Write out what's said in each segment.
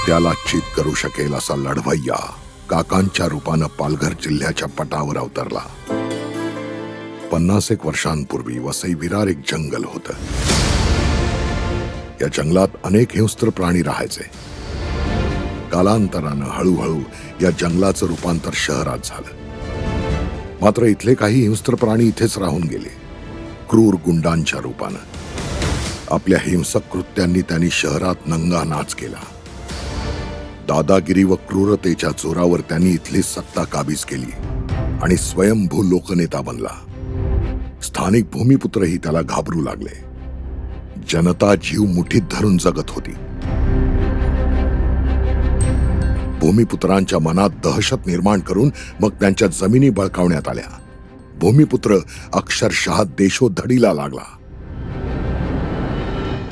त्याला चित करू शकेल असा लढवय्या काकांच्या रूपानं पालघर जिल्ह्याच्या पटावर अवतरला. 50 एक वर्षांपूर्वी वसई विरार एक जंगल होतं. या जंगलात अनेक हिंस्त्र प्राणी राहायचे. कालांतरानं हळूहळू या जंगलाचं रूपांतर शहरात झालं. मात्र इथले काही हिंस्त्र प्राणी इथेच राहून गेले, क्रूर गुंडांच्या रूपानं. आपल्या हिंसक कृत्यांनी त्यांनी शहरात नंगा नाच केला. दादागिरी व क्रूरतेच्या जोरावर त्यांनी इथली सत्ता काबीज केली आणि स्वयंभू लोकनेता बनला. स्थानिक भूमिपुत्रही त्याला घाबरू लागले. जनता जीव मुठीत धरून जगत होती. भूमिपुत्रांच्या मनात दहशत निर्माण करून मग त्यांच्या जमिनी बळकावण्यात आल्या. भूमिपुत्र अक्षरशः देशोधडीला लागला.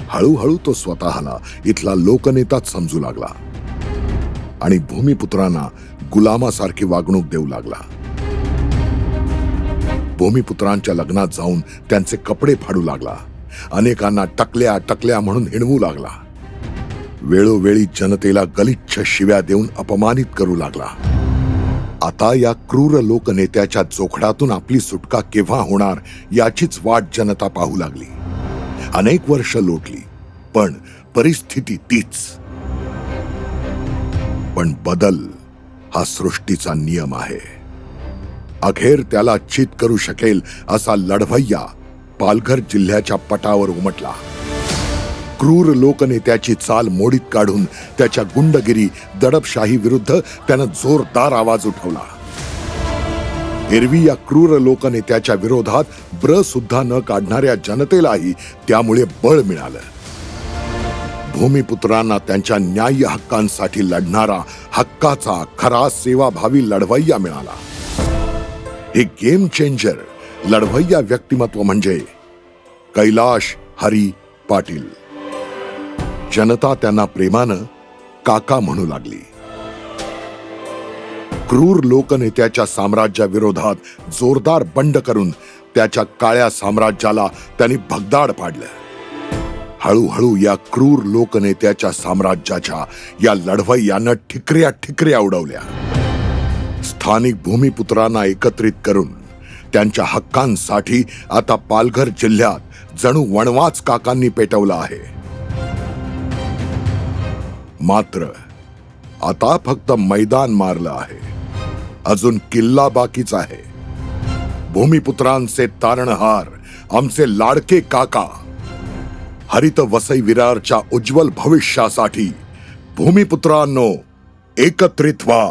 हळूहळू तो स्वतःला इथला लोकनेताच समजू लागला आणि भूमिपुत्रांना गुलामासारखी वागणूक देऊ लागला. भूमिपुत्रांच्या लग्नात जाऊन त्यांचे कपडे फाडू लागला. अनेकांना टकल्या टकल्या म्हणून हिणवू लागला. वेळोवेळी जनतेला गलिच्छ शिव्या देऊन अपमानित करू लागला. आता या क्रूर लोकनेत्याच्या जोखडातून आपली सुटका केव्हा होणार याचीच वाट जनता पाहू लागली. अनेक वर्ष लोटली, पण परिस्थिती तीच. पण बदल हा सृष्टीचा नियम आहे. अखेर त्याला चित करू शकेल असा लढवय्या पालघर जिल्ह्याच्या पटावर उमटला. क्रूर लोकनेत्याची चाल मोडीत काढून त्याच्या गुंडगिरी दडपशाही विरुद्ध त्यानं जोरदार आवाज उठवला. एरवी या क्रूर लोकनेत्याच्या विरोधात ब्र सुद्धा न काढणाऱ्या जनतेलाही त्यामुळे बळ मिळालं. भूमिपुत्रांना त्यांच्या न्याय्य हक्कांसाठी लढणारा हक्काचा खरा सेवाभावी लढवय्या मिळाला. हे गेम चेंजर लढवय्या व्यक्तिमत्व म्हणजे कैलाश हरी पाटील. जनता त्यांना प्रेमानं काका म्हणू लागली. क्रूर लोकनेत्याच्या साम्राज्याविरोधात जोरदार बंड करून त्याच्या काळ्या साम्राज्याला त्यांनी भगदाड पाडलं. हळूहळू या क्रूर लोकनेत्याच्या साम्राज्याच्या या लढवय्यानं ठिकऱ्या ठिकऱ्या उडवल्या. स्थानिक भूमिपुत्रांना एकत्रित करून त्यांच्या हक्कांसाठी आता पालघर जिल्ह्यात जणू वणवाच काकांनी पेटवला आहे. मात्र आता फक्त मैदान मारलं आहे, अजून किल्ला बाकीच आहे. भूमिपुत्रांचे तारणहार आमचे लाडके काका. हरित वसई विरारच्या उज्ज्वल भविष्यासाठी भूमिपुत्रांनो एकत्रित व्हा.